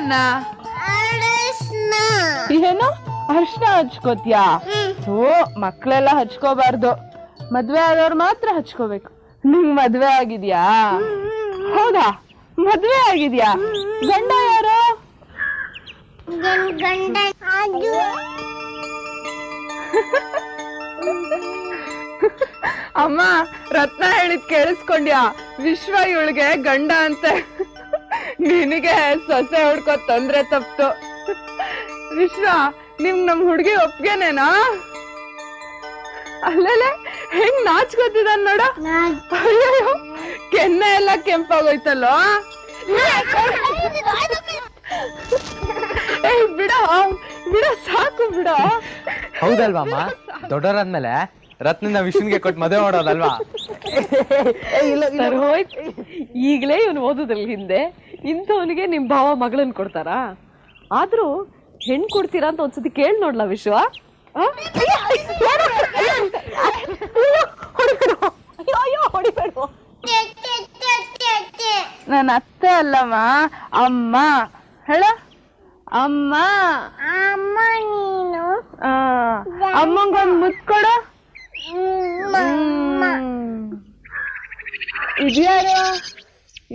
ಏನನ್ನ ಏನು ಅರ್ಶನ ಹಚ್ಕೋತ್ಯಾ? ಮಕ್ಳೆಲ್ಲ ಹಚ್ಕೋಬಾರ್ದು, ಮದ್ವೆ ಆದವ್ರು ಮಾತ್ರ ಹಚ್ಕೋಬೇಕು. ನಿಂಗ್ ಮದ್ವೆ ಆಗಿದ್ಯಾ? ಹೌದಾ, ಮದ್ವೆ ಆಗಿದ್ಯಾ? ಗಂಡ ಯಾರು? ಅಮ್ಮ, ರತ್ನ ಹೇಳಿದ್ ಕೇಳಿಸ್ಕೊಂಡ್ಯಾ? ವಿಶ್ವ ಇವಳಿಗೆ ಗಂಡ ಅಂತೆ. ನಿನಗೆ ಸೊಸೆ ಹುಡ್ಕೋ ತೊಂದ್ರೆ ತಪ್ತು. ವಿಶ್ವ, ನಮ್ ಹುಡ್ಗಿ ಒಪ್ಗೆನೇನಾ? ಅಲ್ಲೇ ಹೆಂಗ್ ನಾಚ್ಕೋತಿದಾನ್ ನೋಡ. ಅಯ್ಯೋ, ಕೆನ್ನೆ ಎಲ್ಲ ಕೆಂಪಾಗೋಯ್ತಲ್ಲೋ. ಬಿಡ ಬಿಡ, ಸಾಕು ಬಿಡ. ಹೌದಲ್ವಾ ಅಮ್ಮ, ದೊಡ್ಡವರಾದ್ಮೇಲೆ ರತ್ನ ವಿಷ್ಣುಗೆ ಕೊಟ್ಟು ಮದುವೆ ಮಾಡೋದಲ್ವಾ? ಈಗಲೇ ಇವನು ಓದುದ್ರಲ್ಲಿ ಹಿಂದೆ ಇಂಥವನಿಗೆ ನಿಮ್ ಭಾವ ಮಗಳನ್ ಕೊಡ್ತಾರಾ? ಆದ್ರೂ ಹೆಣ್ ಕೊಡ್ತೀರಾ ಅಂತ ಒಂದ್ಸತಿ ಕೇಳಿ ನೋಡ್ಲಾ ವಿಶ್ವ. ಹೊಡಿಬೇಡ. ನನ್ನ ಅತ್ತೆ ಅಲ್ಲಮ್ಮ, ಅಮ್ಮ ಹೇಳ. ಅಮ್ಮ ನೀನು ಅಮ್ಮಂಗೊಂದು ಮುತ್ತು ಕೊಡು. ಇದ್ಯಾರು?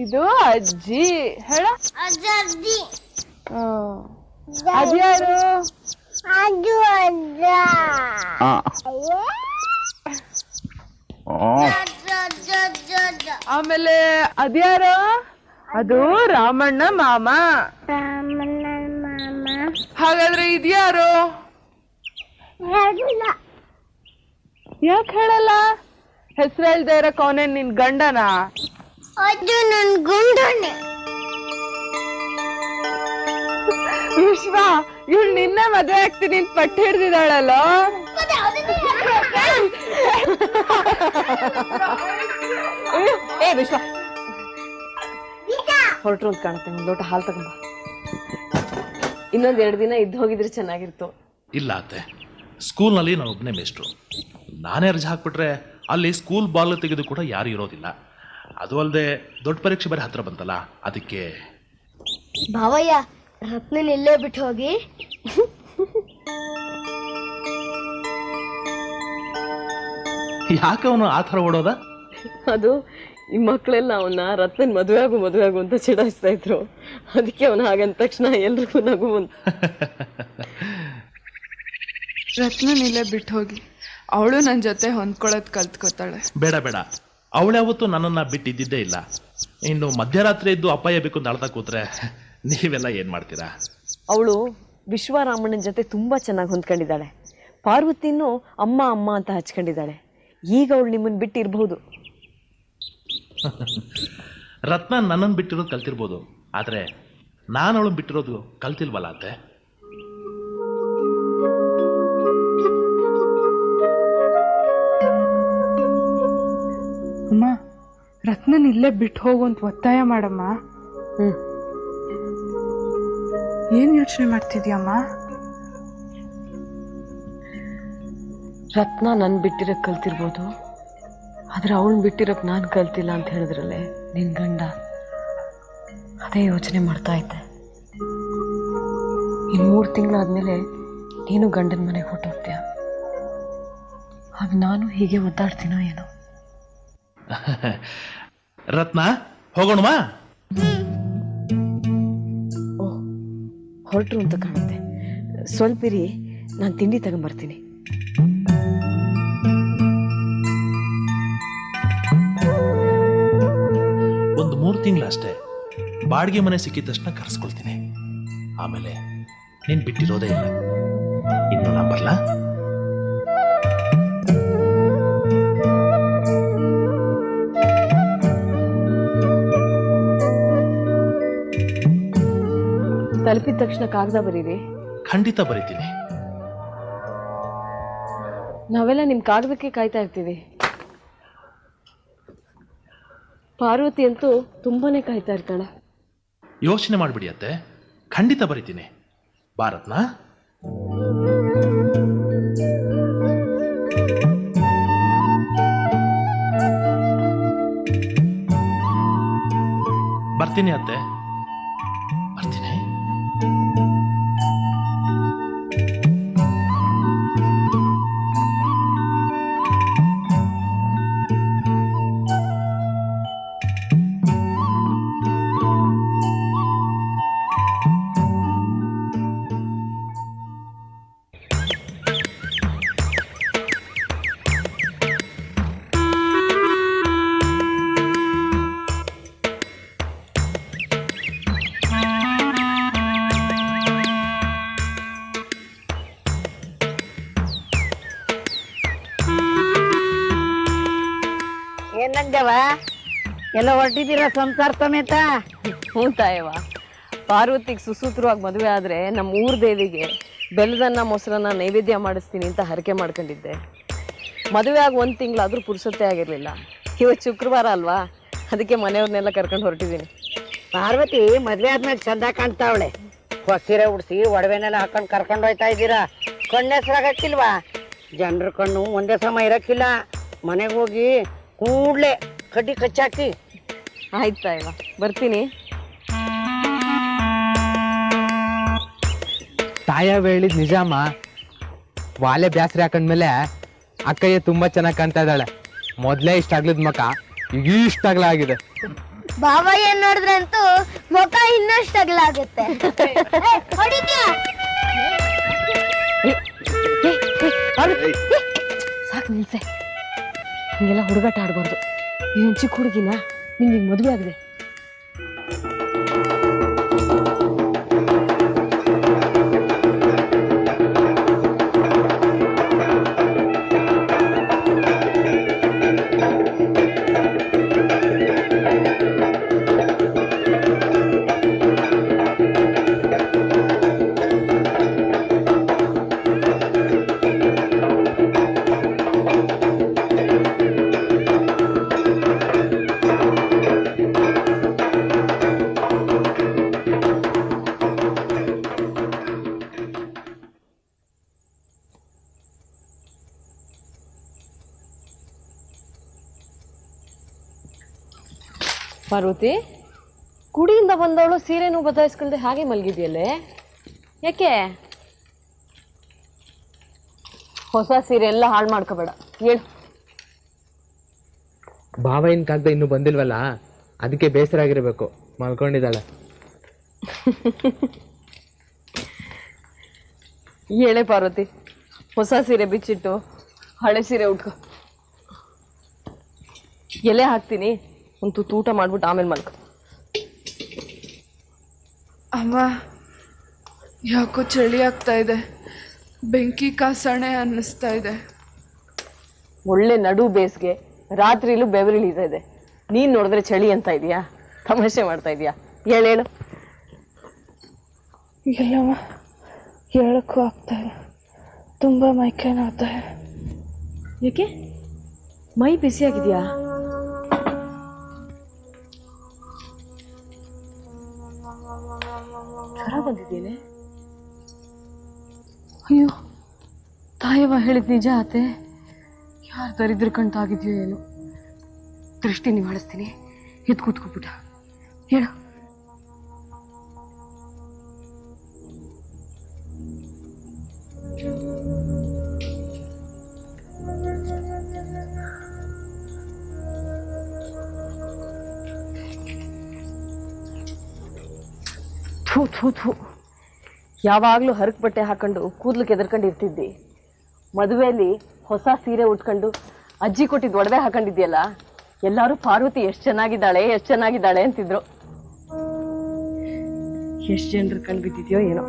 ಇದು ಅಜ್ಜಿ ಹೇಳ. ಅದ್ಯಾರು? ಆಮೇಲೆ ಅದ್ಯಾರು? ಅದು ರಾಮಣ್ಣ ಮಾಮ. ಹಾಗಾದ್ರೆ ಇದ್ಯಾರು? ಯಾಕೆ ಹೇಳಲ್ಲ? ಹೆಸರು ಹೇಳ್ದೆ ಇರಕ್ ಅವನೇನ್ ನಿನ್ ಗಂಡನ? ಅದು ನನ್ ಗಂಡನೇ. ವಿಶ್ವ, ಇವಳು ನಿನ್ನೆ ಮದ್ವೆ ಆಗ್ತೀನಿ ಅಂತ ಪಟ್ಟು ಹಿಡ್ದಿದ್ದಾಳಲ್ಲ. ವಿಶ್ವ, ಹೊರಟ್ರು ಅಂತ ಕಾಣುತ್ತೆ. ಒಂದ್ ಲೋಟ ಹಾಲು ತಗೊಂಬ. ಇನ್ನೊಂದ್ 2 ದಿನ ಇದ್ದು ಹೋಗಿದ್ರೆ ಚೆನ್ನಾಗಿರ್ತು. ಇಲ್ಲ ಅತ್ತೆ, ಸ್ಕೂಲ್ನಲ್ಲಿ ನಾನು ಒಬ್ಬನೇ ಮೇಷ್ಟ್ರು. ನಾನೇ ರಜೆ ಹಾಕ್ಬಿಟ್ರೆ ಅಲ್ಲಿ ಸ್ಕೂಲ್ ಬಾಲ್ ತೆಗೆದು ಕೂಡ ಯಾರು ಇರೋದಿಲ್ಲ. ಅದು ಅಲ್ಲದೆ ದೊಡ್ಡ ಪರೀಕ್ಷೆ ಬೇರೆ ಹತ್ರ ಬಂತಲ್ಲ, ಅದಕ್ಕೆ. ಭಾವಯ್ಯ, ರತ್ನನ್ ಎಲ್ಲೇ ಬಿಟ್ಟು ಹೋಗಿ. ಯಾಕೆ ಅವನು ಆ ಥರ ಓಡೋದ? ಅದು ಈ ಮಕ್ಕಳೆಲ್ಲ ಅವನ್ನ ರತ್ನನ್ ಮದುವೆ ಆಗು ಅಂತ ಚಿಡಾಯಿಸ್ತಾ ಇದ್ರು. ಅದಕ್ಕೆ ಅವನು ಹಾಗಂದ ತಕ್ಷಣ ಎಲ್ರಿಗೂ ನಗು ಬಂತು. ರತ್ನನ್ ಇಲ್ಲೇ ಬಿಟ್ಟು ಹೋಗಿ, ಅವಳು ನನ್ನ ಜೊತೆ ಹೊಂದ್ಕೊಳ್ಳೋದು ಕಲ್ತ್ಕೋತಾಳೆ. ಬೇಡ ಬೇಡ, ಅವಳ್ಯಾವತ್ತೂ ನನ್ನನ್ನು ಬಿಟ್ಟಿದ್ದೇ ಇಲ್ಲ. ಇನ್ನು ಮಧ್ಯರಾತ್ರಿ ಇದ್ದು ಅಪ್ಪಾಯ ಬೇಕು ಅಂತ ಅಳ್ತಾ ಕೂತ್ರೆ ನೀವೆಲ್ಲ ಏನು ಮಾಡ್ತೀರಾ? ಅವಳು ವಿಶ್ವರಾಮಣ್ಣನ ಜೊತೆ ತುಂಬ ಚೆನ್ನಾಗಿ ಹೊಂದ್ಕೊಂಡಿದ್ದಾಳೆ. ಪಾರ್ವತಿನೂ ಅಮ್ಮ ಅಮ್ಮ ಅಂತ ಹಚ್ಕೊಂಡಿದ್ದಾಳೆ. ಈಗ ಅವಳು ನಿಮ್ಮನ್ನು ಬಿಟ್ಟಿರ್ಬಹುದು. ರತ್ನ ನನ್ನನ್ನು ಬಿಟ್ಟಿರೋದು ಕಲ್ತಿರ್ಬೋದು, ಆದರೆ ನಾನು ಅವಳನ್ನು ಬಿಟ್ಟಿರೋದು ಕಲ್ತಿಲ್ವಲ್ಲ ಅತ್ತೆ. ಅಮ್ಮ, ರತ್ನನ್ ಇಲ್ಲೇ ಬಿಟ್ಟು ಹೋಗು ಅಂತ ಒತ್ತಾಯ ಮಾಡಮ್ಮ. ಏನ್ ಯೋಚನೆ ಮಾಡ್ತಿದ್ಯಮ್ಮ? ರತ್ನ ನನ್ನ ಬಿಟ್ಟಿರಕ್ಕೆ ಕಲ್ತಿರ್ಬೋದು, ಆದ್ರೆ ಅವಳನ್ನ ಬಿಟ್ಟಿರಕ್ಕೆ ನಾನು ಕಲ್ತಿಲ್ಲ ಅಂತ ಹೇಳಿದ್ರಲ್ಲೇ ನಿನ್ ಗಂಡ. ಅದೇ ಯೋಚನೆ ಮಾಡ್ತಾ ಇದ್ದೆ. ಇನ್ನು 3 ತಿಂಗಳಾದ್ಮೇಲೆ ನೀನು ಗಂಡನ ಮನೆಗೆ ಹೊರಟೋಗ್ತೀಯ. ಆಗ ನಾನು ಹೀಗೆ ಒದ್ದಾಡ್ತೀನೋ ಏನೋ. ರತ್ನ, ಹೋಗೋಣವಾ? ಓಹ್, ಹೊರಟ್ರು ಅಂತ ಕಾಣುತ್ತೆ. ಸ್ವಲ್ಪ ಇರಿ, ನಾನು ತಿಂಡಿ ತಗೊಂಬರ್ತೀನಿ. ಒಂದು 3 ತಿಂಗಳಷ್ಟೇ. ಬಾಡಿಗೆ ಮನೆ ಸಿಕ್ಕಿದ ತಕ್ಷಣ ಕರೆಸ್ಕೊಳ್ತೀನಿ. ಆಮೇಲೆ ನೀನು ಬಿಟ್ಟಿರೋದೇ ಇಲ್ಲ. ಇನ್ನು ನಾನು ಬರಲಾ? ತಲುಪಿದ ತಕ್ಷಣ ಕಾಗದ ಬರೀರಿ. ಖಂಡಿತ ಬರೀತೀನಿ. ನಾವೆಲ್ಲ ನಿಮ್ ಕಾಗದಕ್ಕೆ ಕಾಯ್ತಾ ಇರ್ತೀವಿ. ಪಾರ್ವತಿ ಅಂತೂ ತುಂಬಾನೇ ಕಾಯ್ತಾ ಇರ್ತಾಳೆ. ಯೋಚನೆ ಮಾಡಿಬಿಡಿ ಅತ್ತೆ, ಖಂಡಿತ ಬರೀತೀನಿ. ಭಾರತ್ನ ಬರ್ತೀನಿ ಅತ್ತೆ, ಬರ್ತೀನಿ. ಎಲ್ಲ ಹೊರಟಿದ್ದೀರಾ ಸಂಸಾರ ಸಮೇತ? ಹ್ಞೂ ತಾಯವ್ವ, ಪಾರ್ವತಿಗೆ ಸುಸೂತ್ರವಾಗಿ ಮದುವೆ ಆದರೆ ನಮ್ಮ ಊರ್ ದೇವಿಗೆ ಬೆಲ್ಲದನ್ನ ಮೊಸರನ್ನ ನೈವೇದ್ಯ ಮಾಡಿಸ್ತೀನಿ ಅಂತ ಹರಕೆ ಮಾಡ್ಕೊಂಡಿದ್ದೆ. ಮದುವೆ ಆಗಿ 1 ತಿಂಗಳಾದ್ರೂ ಪುರುಸೊತ್ತೆ ಆಗಿರಲಿಲ್ಲ. ಇವತ್ತು ಶುಕ್ರವಾರ ಅಲ್ವಾ, ಅದಕ್ಕೆ ಮನೆಯವ್ರನ್ನೆಲ್ಲ ಕರ್ಕೊಂಡು ಹೊರಟಿದ್ದೀನಿ. ಪಾರ್ವತಿ ಮದ್ವೆ ಆದ್ಮೇಲೆ ಚಂದ ಕಾಣ್ತಾವಳೆ. ಹೊಸೀರೆ ಉಡ್ಸಿ ಒಡವೆನೆಲ್ಲ ಹಾಕೊಂಡು ಕರ್ಕೊಂಡು ಹೋಯ್ತಾ ಇದ್ದೀರಾ. ಕಣ್ಣು ಹೆಸರಾಗಕ್ಕಿಲ್ವಾ? ಜನರ ಕಣ್ಣು ಒಂದೇ ಸಮ ಇರಕ್ಕಿಲ್ಲ. ಮನೆಗೆ ಹೋಗಿ ಕೂಡ್ಲೆ ಕಡ್ಡಿ ಕಚ್ಚಾಕಿ. ಆಯ್ತಾ ಇವ, ಬರ್ತೀನಿ. ತಾಯವ್ ಹೇಳಿದ್ ನಿಜಮ್ಮ. ವಾಲೆ ಬ್ಯಾಸ್ರಿ ಹಾಕೊಂಡ್ಮೇಲೆ ಅಕ್ಕಯ್ಯ ತುಂಬಾ ಚೆನ್ನಾಗಿ ಕಾಣ್ತಾ ಇದ್ದಾಳೆ. ಮೊದ್ಲೇ ಇಷ್ಟ ಆಗ್ಲಿದ್ ಮಕ ಈಗ ಇಷ್ಟ ಆಗಿದೆ. ಬಾಬಯ್ಯ ನೋಡಿದ್ರಂತೂ ಮುಖ ಇನ್ನಷ್ಟು ಅಗಲಾಗುತ್ತೆ. ಸಾಕು ನಿಲ್ಸೆ, ಹಿಂಗೆಲ್ಲ ಹುಡುಗಾಟ ಆಡ್ಬಾರ್ದು. ನೀನು ಚಿಕ್ಕ ಹುಡುಗಿನ, ನಿಂಗೆ ಮದುವೆ ಆಗಿದೆ. ಪಾರ್ವತಿ, ಕುಡಿಯಿಂದ ಬಂದವಳು ಸೀರೆನೂ ಬದಲಾಯಿಸ್ಕೊಳ್ದೆ ಹಾಗೆ ಮಲಗಿದೆಯಲ್ಲೇ, ಯಾಕೆ? ಹೊಸ ಸೀರೆ ಎಲ್ಲ ಹಾಳು ಮಾಡ್ಕೋಬೇಡ, ಹೇಳು. ಭಾವಯ್ಯನ ಕಾಗ್ದ ಇನ್ನೂ ಬಂದಿಲ್ವಲ್ಲ, ಅದಕ್ಕೆ ಬೇಸರ ಆಗಿರ್ಬೇಕು, ಮಲ್ಕೊಂಡಿದ್ದಾಳೆ. ಹೇಳೆ ಪಾರ್ವತಿ, ಹೊಸ ಸೀರೆ ಬಿಚ್ಚಿಟ್ಟು ಹಳೆ ಸೀರೆ ಉಟ್ಕೊ. ಎಲೆ ಹಾಕ್ತೀನಿ, ಒಂದು ತುತ್ತು ಊಟ ಮಾಡ್ಬಿಟ್ಟು ಆಮೇಲೆ ಮಲ್ಕೊ. ಅಮ್ಮ, ಯಾಕೋ ಚಳಿ ಆಗ್ತಾ ಇದೆ, ಬೆಂಕಿ ಕಾಸಣೆ ಅನ್ನಿಸ್ತಾ ಇದೆ. ಒಳ್ಳೆ ನಡು ಬೇಸ್ಗೆ, ರಾತ್ರಿಲೂ ಬೆವರಿಳಿತಾ ಇದೆ. ನೀನು ನೋಡಿದ್ರೆ ಚಳಿ ಅಂತ ಇದೆಯಾ? ತಮಾಷೆ ಮಾಡ್ತಾ ಇದೆಯಾ? ಹೇಳು. ಇಲ್ಲಮ್ಮ, ಹೇಳಕ್ಕೂ ಆಗ್ತಾ ಇಲ್ಲ, ತುಂಬ ಮೈಕೈ ನೋಡ್ತಾ ಇದೆ. ಯಾಕೆ? ಮೈ ಬಿಸಿಯಾಗಿದೆಯಾ? ಜ್ವರ ಬಂದಿದ್ದೇನೆ? ಅಯ್ಯೋ, ತಾಯವ್ವ ಹೇಳಿದ್ ನಿಜ ಆತೆ. ಯಾರು ದರಿದ್ರ ಕಂಟಾಗಿದೆಯೋ ಏನೋ. ದೃಷ್ಟಿ ನಿವಾಳಿಸ್ತೀನಿ, ಎದ್ದು ಕೂತ್ಕೊಬಿಟ್ಟ. ಹೇಳು. ಥೂ ಥೂ ಥೂ, ಯಾವಾಗಲೂ ಹರಕ್ ಬಟ್ಟೆ ಹಾಕೊಂಡು ಕೂದಲು ಕೆದರ್ಕೊಂಡು ಇರ್ತಿದ್ದಿ. ಮದುವೆಯಲ್ಲಿ ಹೊಸ ಸೀರೆ ಉಟ್ಕೊಂಡು ಅಜ್ಜಿ ಕೊಟ್ಟಿದ್ದು ಒಡವೆ ಹಾಕೊಂಡಿದ್ಯಲ್ಲ, ಎಲ್ಲರೂ ಪಾರ್ವತಿ ಎಷ್ಟು ಚೆನ್ನಾಗಿದ್ದಾಳೆ ಎಷ್ಟು ಚೆನ್ನಾಗಿದ್ದಾಳೆ ಅಂತಿದ್ರು. ಎಷ್ಟು ಜನರು ಕಂಡು ಬಿದ್ದಿದ್ಯೋ ಏನೋ.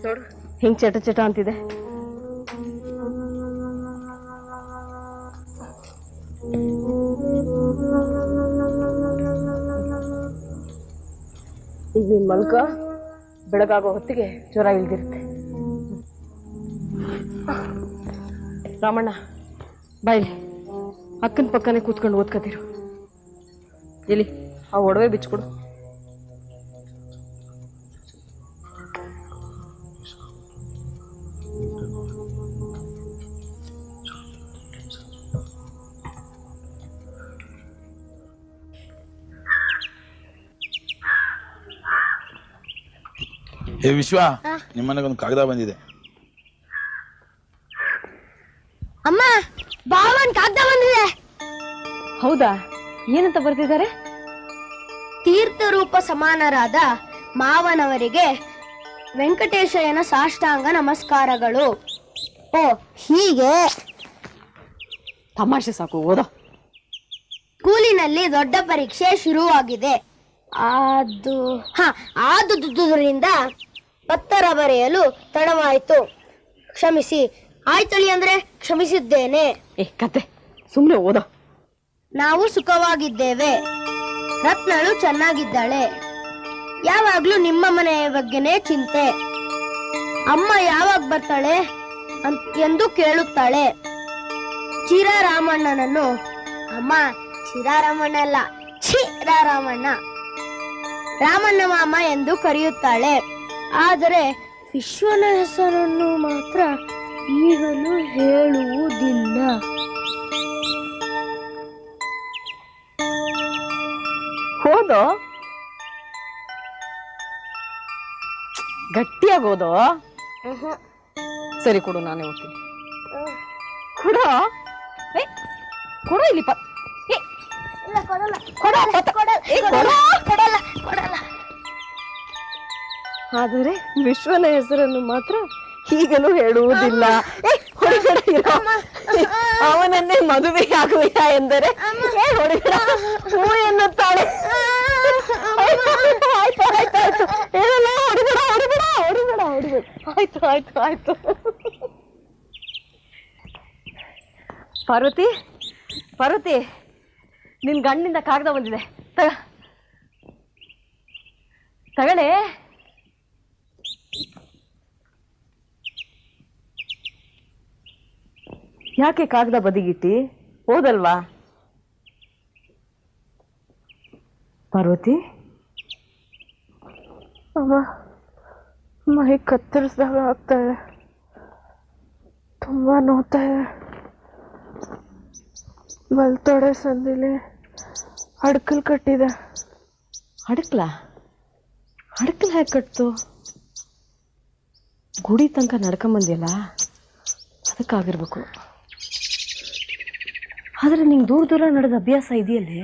ನೋಡು ಹಿಂಗ್ ಚಟ ಚಟ ಅಂತಿದೆ. ಈಗ ನಿನ್ ಮಲ್ಕ, ಬೆಳಗಾಗೋ ಹೊತ್ತಿಗೆ ಜ್ವರ ಇಳ್ದಿರುತ್ತೆ. ರಾಮಣ್ಣ ಬಾಯ್ಲಿ, ಅಕ್ಕನ ಪಕ್ಕನೆ ಕೂತ್ಕೊಂಡು ಓದ್ಕತಿರು. ಇಲ್ಲಿ ಆ ಒಡವೆ ಬಿಚ್ಕೊಡು. ಏ ವಿಶ್ವ, ನಿಮ್ಮನೆಗೊಂದು ಕಾಗದ ಬಂದಿದೆ. ಅಮ್ಮ, ಬಾವನ್ ಕಾಗ್ದ ಬಂದಿದೆ. ಹೌದಾ? ಏನಂತ ಬರ್ತಿದ್ದಾರೆ? ತೀರ್ಥರೂಪ ಸಮಾನರಾದ ಮಾವನವರಿಗೆ ವೆಂಕಟೇಶಯ್ಯನ ಸಾಷ್ಟಾಂಗ ನಮಸ್ಕಾರಗಳು. ಓ, ಹೀಗೆ. ತಮಾಷೆ ಸಾಕು, ಓದೋ. ಸ್ಕೂಲಿನಲ್ಲಿ ದೊಡ್ಡ ಪರೀಕ್ಷೆ ಶುರುವಾಗಿದೆ. ಆದುದರಿಂದ ಪತ್ತರ ಬರೆಯಲು ತಡವಾಯಿತು, ಕ್ಷಮಿಸಿ. ಆಯ್ತಳಿ ಅಂದ್ರೆ ಕ್ಷಮಿಸಿದ್ದೇನೆ. ಕತೆ ಸುಮ್ಮನೆ ಓದೋ. ನಾವು ಸುಖವಾಗಿದ್ದೇವೆ. ರತ್ನಳು ಚೆನ್ನಾಗಿದ್ದಾಳೆ. ಯಾವಾಗ್ಲೂ ನಿಮ್ಮ ಮನೆಯ ಬಗ್ಗೆನೇ ಚಿಂತೆ. ಅಮ್ಮ ಯಾವಾಗ ಬರ್ತಾಳೆ ಎಂದು ಕೇಳುತ್ತಾಳೆ. ಚಿರಾರಾಮಣ್ಣನನ್ನು ಅಮ್ಮ ಚಿರಾರಾಮಣ್ಣ ಅಲ್ಲ ಚಿರಾರಾಮಣ್ಣ ರಾಮಣ್ಣ ಮಾಮ ಎಂದು ಕರೆಯುತ್ತಾಳೆ. ಆದರೆ ವಿಶ್ವನ ಹೆಸರನ್ನು ಮಾತ್ರ ಈಗಲೂ ಹೇಳುವುದಿಲ್ಲ. ಹೋದೋ ಗಟ್ಟಿಯಾಗಿ ಓದೋ. ಸರಿ ಕೊಡು, ನಾನೇ ಓದ್ತೀನಿ. ಕೊಡೋ ಕೊಡೋ ಇಲ್ಲಿ ಆದರೆ ವಿಶ್ವನ ಹೆಸರನ್ನು ಮಾತ್ರ ಈಗಲೂ ಹೇಳುವುದಿಲ್ಲ. ಅವನನ್ನೇ ಮದುವೆಯಾಗುವೆಯಾ ಎಂದರೆ ಹೊಡಿಬೇಡ ಹೂ ಎನ್ನುತ್ತಾಳೆ. ಆಯ್ತು ಆಯ್ತು ಆಯ್ತು. ಪಾರ್ವತಿ ಪಾರ್ವತಿ, ನಿನ್ ಗಂಡಿಂದ ಕಾಗದ ಬಂದಿದೆ, ತಗಳೆ. ಯಾಕೆ ಕಾಗದ ಬದಿಗಿಟ್ಟಿ? ಓದಲ್ವಾ? ಪಾರ್ವತಿ, ಅಮ್ಮ ಮೈ ಕತ್ತರಿಸಿದಾಗ ಆಗ್ತಾ ಇದೆ, ತುಂಬಾ ನೋವ್ತಾ ಇದೆ. ಬಲ್ತೊಡೆ ಸಂದಿಲಿ ಅಡ್ಕಲ್ ಕಟ್ಟಿದೆ. ಅಡಕ್ಲ ಹೇಗೆ ಕಟ್ತು? ಗುಡಿ ತನಕ ನಡ್ಕೊಂಬಂದಿಯಲ್ಲ, ಅದಕ್ಕಾಗಿರ್ಬೇಕು. ಆದ್ರೆ ನಿಂಗೆ ದೂರ ದೂರ ನಡೆದ ಅಭ್ಯಾಸ ಇದೆಯಲ್ಲೇ?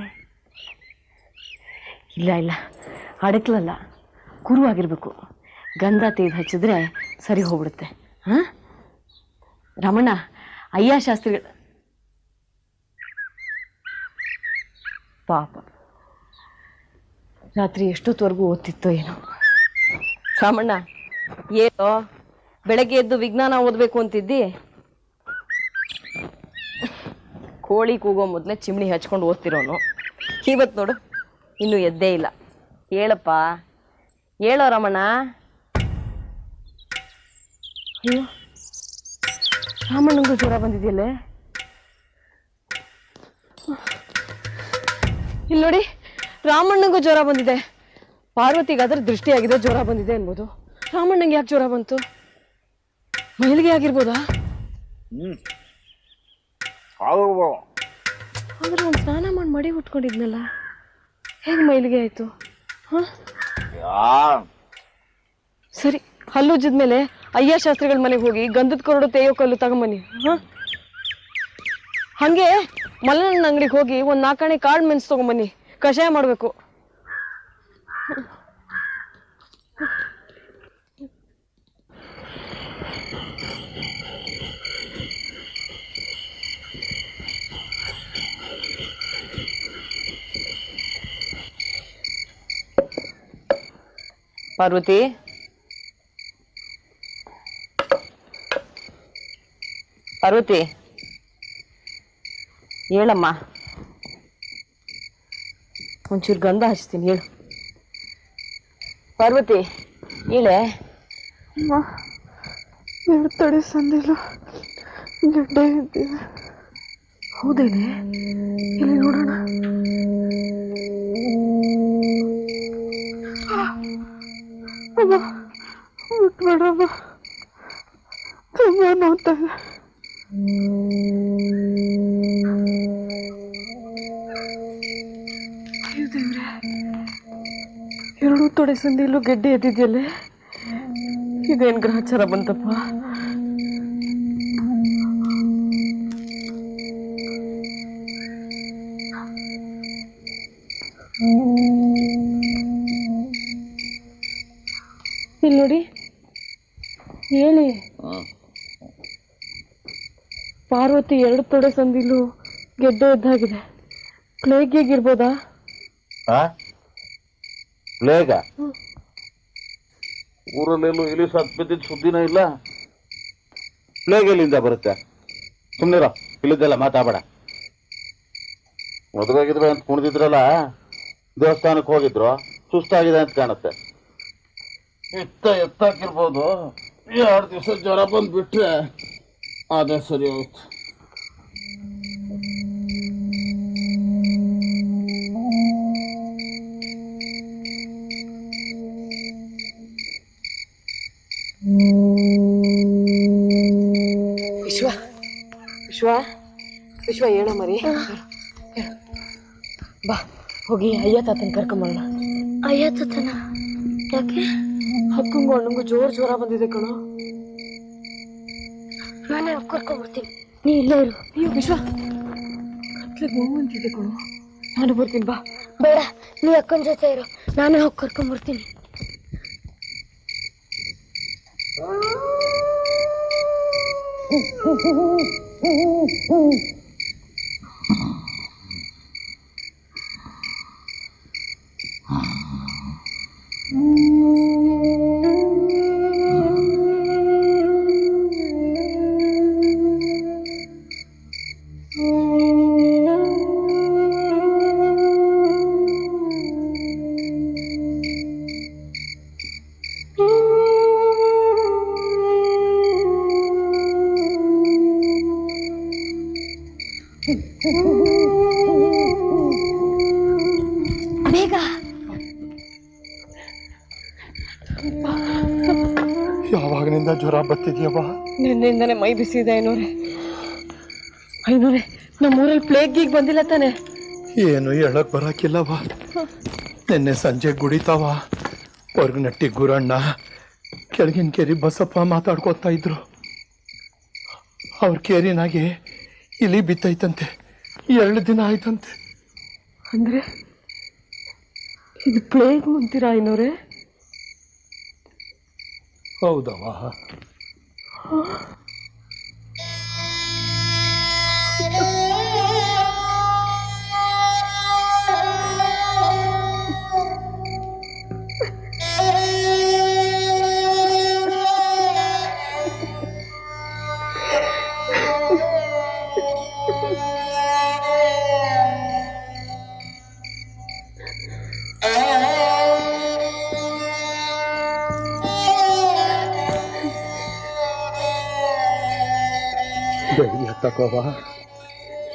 ಇಲ್ಲ ಇಲ್ಲ, ಅಡಕ್ಲಲ್ಲ, ಕುರು ಆಗಿರ್ಬೇಕು. ಗಂಧ ತೆಗೆದು ಹಚ್ಚಿದ್ರೆ ಸರಿ ಹೋಗ್ಬಿಡುತ್ತೆ. ಹಾಂ ರಮಣ್ಣ, ಅಯ್ಯ ಶಾಸ್ತ್ರಿಗಳು ಪಾಪ ರಾತ್ರಿ ಎಷ್ಟೊತ್ತವರೆಗೂ ಓದ್ತಿತ್ತೋ ಏನೋ. ರಾಮಣ್ಣ, ಏನೋ ಬೆಳಗ್ಗೆ ಎದ್ದು ವಿಜ್ಞಾನ ಓದಬೇಕು ಅಂತಿದ್ದಿ? ಕೋಳಿ ಕೂಗೋ ಮೊದಲೇ ಚಿಮ್ಣಿ ಹಚ್ಕೊಂಡು ಓದ್ತಿರೋನು. ಇವತ್ತು ನೋಡು, ಇನ್ನೂ ಎದ್ದೇ ಇಲ್ಲ. ಹೇಳಪ್ಪ, ಹೇಳೋ ರಮಣ್ಣ. ಅಯ್ಯೋ, ರಾಮಣ್ಣಂಗೂ ಜ್ವರ ಬಂದಿದೆಯಲ್ಲೇ. ಇಲ್ಲಿ ನೋಡಿ, ರಾಮಣ್ಣಂಗೂ ಜ್ವರ ಬಂದಿದೆ. ಪಾರ್ವತಿಗಾದ್ರೆ ದೃಷ್ಟಿಯಾಗಿದೆ, ಜ್ವರ ಬಂದಿದೆ ಅನ್ಬೋದು. ರಾಮಣ್ಣಂಗೆ ಯಾಕೆ ಜ್ವರ ಬಂತು? ಮೈಲಿಗೆ ಆಗಿರ್ಬೋದಾ? ಆದ್ರೆ ಒಂದು ಸ್ನಾನ ಮಾಡಿ ಮಡಿ ಉಟ್ಕೊಂಡಿದ್ನಲ್ಲ, ಹೇಗೆ ಮೈಲಿಗೆ ಆಯ್ತು? ಸರಿ, ಹಲ್ಲುಜ್ಜಿದ್ಮೇಲೆ ಅಯ್ಯ ಶಾಸ್ತ್ರಿಗಳ ಮನೆಗೆ ಹೋಗಿ ಗಂಧದ ಕೊರಡು ತೇಯೋ ಕಲ್ಲು ತಗೊಂಬನ್ನಿ. ಹಂಗೆ ಮಲ್ಲನ ಅಂಗಡಿಗೆ ಹೋಗಿ ಒಂದು 4 ಆಣೆ ಕಾಳು ಮೆಣಸು ತಗೊಂಬನ್ನಿ, ಕಷಾಯ ಮಾಡಬೇಕು. ಪಾರ್ವತಿ, ಪಾರ್ವತಿ ಹೇಳಮ್ಮ. ಒಂಚೂರು ಗಂಧ ಹಚ್ತೀನಿ, ಹೇಳು. ಪಾರ್ವತಿ ಹೇಳೆ. ಅಮ್ಮ ಎಡ್ತಡೆ ಸಂದಿಲು ಗೆಡ್ಡೆ ಇದ್ದಿದೆ. ಹೌದೇನೆ? ಇಲ್ಲಿ ನೋಡೋಣ. ಅಮ್ಮ ಬಿಟ್ಬೇಡಮ್ಮ, ತುಂಬಾ ನೋಡ್ತಾ ಇದೆ. ಎರಡು ತೊಡೆ ಸಂದಿಲು ಗೆಡ್ಡೆ ಎದ್ದಿದ್ಯಲ್ಲೇ, ಇದೇನು ಗ್ರಹಚಾರ ಬಂತಪ್ಪ? ಇಲ್ಲಿ ನೋಡಿ, ಹೇಳಿ. ಪಾರ್ವತಿ 2 ತೊಡೆ ಸಂದಿಲು ಗೆಡ್ಡೆ ಎದ್ದಾಗಿದೆ. ಪ್ಲೇಗಿರ್ಬೋದಾ? ಪ್ಲೇಗ? ಊರಲ್ಲೆಲ್ಲೂ ಇಲಿ ಸತ್ ಬಿದ್ದಿದ್ದು ಸುದ್ದಿನೇ ಇಲ್ಲ. ಪ್ಲೇಗ್ ಎಲ್ಲಿಂದ ಬರುತ್ತೆ? ಸುಮ್ಮನಿರೋ, ಇಲ್ಲಿದ್ದೆಲ್ಲ ಮಾತಾಡಬೇಡ. ಮದುವೆಗಿದ್ರೆ ಅಂತ ಕುಣಿದಿದ್ರಲ್ಲ, ದೇವಸ್ಥಾನಕ್ಕೆ ಹೋಗಿದ್ರು, ಸುಸ್ತಾಗಿದೆ ಅಂತ ಕಾಣುತ್ತೆ. ಎತ್ತಾಕಿರ್ಬೋದು. 2 ದಿವಸ ಜ್ವರ ಬಂದ್ಬಿಟ್ರೆ ಅದೇ ಸರಿ ಹೋಯ್ತು. ವಿಶ್ವ ವಿಶ್ವ ವಿಶ್ವ ಹೇಳೋ ಮರಿ, ಬಾ ಹೋಗಿ ಅಯ್ಯ ತಾತನ ಕರ್ಕೊಂಬರೋಣ. ಅಯ್ಯ ತಾತನ ಯಾಕೆ? ಅಕ್ಕಂಗೂ ಅಣ್ಣಂಗೂ ಜ್ವರ ಬಂದಿದೆ ಕಣೋ. ನಾನೇ ಕರ್ಕೊಂಡ್ಬರ್ತೀನಿ, ನೀ ಇಲ್ಲೇ ಇರು. ಅಯ್ಯೋ ವಿಶ್ವ, ಕತ್ಲೆ ಗೋವಂತಿದೆ ಕಣೋ, ನಾನು ಬರ್ತೀನಿ ಬಾ. ಬೇಡ, ನೀ ಅಕ್ಕನ ಜೊತೆ ಇರು, ನಾನೇ ಹೋಗಿ ಕರ್ಕೊಂಡ್ಬರ್ತೀನಿ. ಬೇಗ. ಯಾವಾಗನಿಂದ ಜ್ವರ ಬರ್ತಿದ್ಯವ್ವ? ನಿನ್ನೆಯಿಂದಾನೆ ಮೈ ಬಿಸಿದೆ. ಐನೂರೇ ನಮ್ಮೂರಲ್ಲಿ ಪ್ಲೇಗ್ ಗೀಗ್ ಬಂದಿಲ್ಲ ತಾನೆ? ಏನು ಹೇಳಕ್ ಬರಾಕಿಲ್ಲವ. ನಿನ್ನೆ ಸಂಜೆ ಗುಡಿತಾವ ಹೊರ್ಗನಟ್ಟಿ ಗುರಣ್ಣ ಕೆಳಗಿನ ಕೇರಿ ಬಸಪ್ಪ ಮಾತಾಡ್ಕೊತಾ ಇದ್ರು. ಅವ್ರ ಕೇರಿನಾಗೆ ಇಲಿ ಬಿತ್ತೈತಂತೆ, 2 ದಿನ ಆಯ್ತಂತೆ. ಅಂದ್ರೆ ಇದು ಪ್ಲೇಗ್ ಅಂತೀರಾ ಐನೂರೇ? ಹೌದವ. ಧೈರ್ಯ ತಗೋವಾ,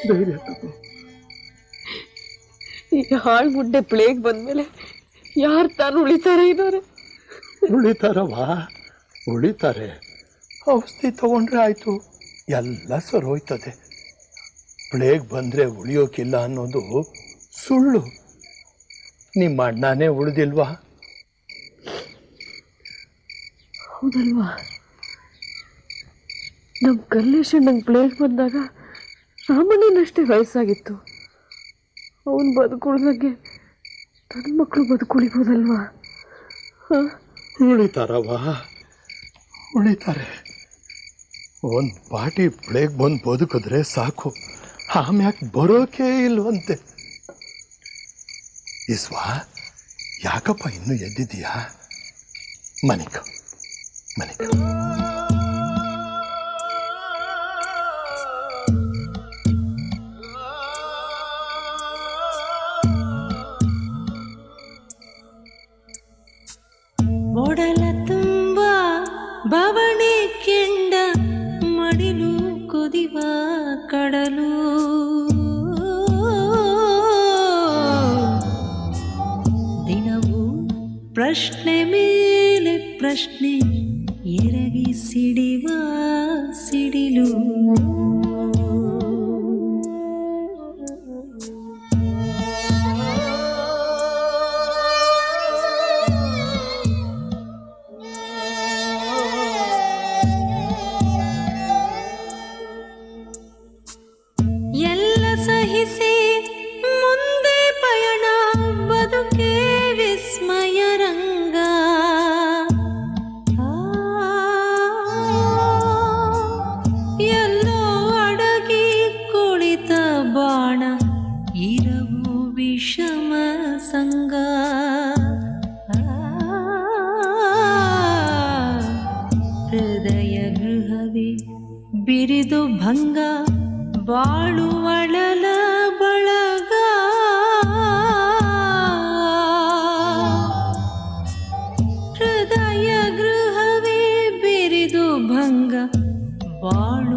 ಧೈರ್ಯ ತಗೋ. ಈಗ ಹಾಳು ಮುಡ್ಡೆ ಪ್ಲೇಗ್ ಬಂದ್ಮೇಲೆ ಯಾರು ತಾನು ಉಳಿತಾರೆ? ಇದ್ದಾರೆ ಉಳಿತಾರವಾ, ಉಳಿತಾರೆ. ಔಷಧಿ ತಗೊಂಡ್ರೆ ಆಯ್ತು, ಎಲ್ಲ ಸರೋಯ್ತದೆ. ಪ್ಲೇಗ್ ಬಂದ್ರೆ ಉಳಿಯೋಕಿಲ್ಲ ಅನ್ನೋದು ಸುಳ್ಳು. ನಿಮ್ಮ ಅಣ್ಣನೇ ಉಳಿದಿಲ್ವಾ? ಹೌದಲ್ವಾ? ನಮ್ಮ ಕಲ್ಲೇಶಣ್ಣಂಗೆ ಪ್ಲೇಗ್ ಬಂದಾಗ ರಾಮಣ್ಣನಷ್ಟೇ ವಯಸ್ಸಾಗಿತ್ತು. ಅವನು ಬದುಕುಳಿದಾಗೆ ನನ್ನ ಮಕ್ಕಳು ಬದುಕುಳಿಬೋದಲ್ವಾ? ಉಳಿತಾರವಾ, ಉಳಿತಾರೆ. ಒಂದು ಪಾಟಿ ಪ್ಲೇಗ್ ಬಂದು ಬದುಕಿದ್ರೆ ಸಾಕು, ಆಮ್ಯಾಕೆ ಬರೋಕೆ ಇಲ್ವಂತೆ. ಇಸ್ವಾ, ಯಾಕಪ್ಪ ಇನ್ನೂ ಎದ್ದಿದ್ದೀಯಾ? ಮನಿಕ ಮನಿಕ. ಒಡಲ ತುಂಬ ಬವಣೆ ಕೆಂಡ ಮಡಿಲು ಕುದಿವ ಕಡಲು ದಿನವೂ ಪ್ರಶ್ನೆ ಮೇಲೆ ಪ್ರಶ್ನೆ ಎರಗಿ ಸಿಡಿವ ಸಿಡಿಲು ಮುಂದೆ ಪಯಣ ಬದುಕೆ ವಿಸ್ಮಯ ರಂಗ ಎಲ್ಲೋ ಅಡಗಿ ಕುಳಿತ ಬಾಣ ಇರವು ವಿಷಮ ಸಂಗ ಹೃದಯ ಗೃಹವೇ ಬಿರಿದು ಭಂಗ ಬಾಳುವಳಲ ಬಳಗ ಬಾಳು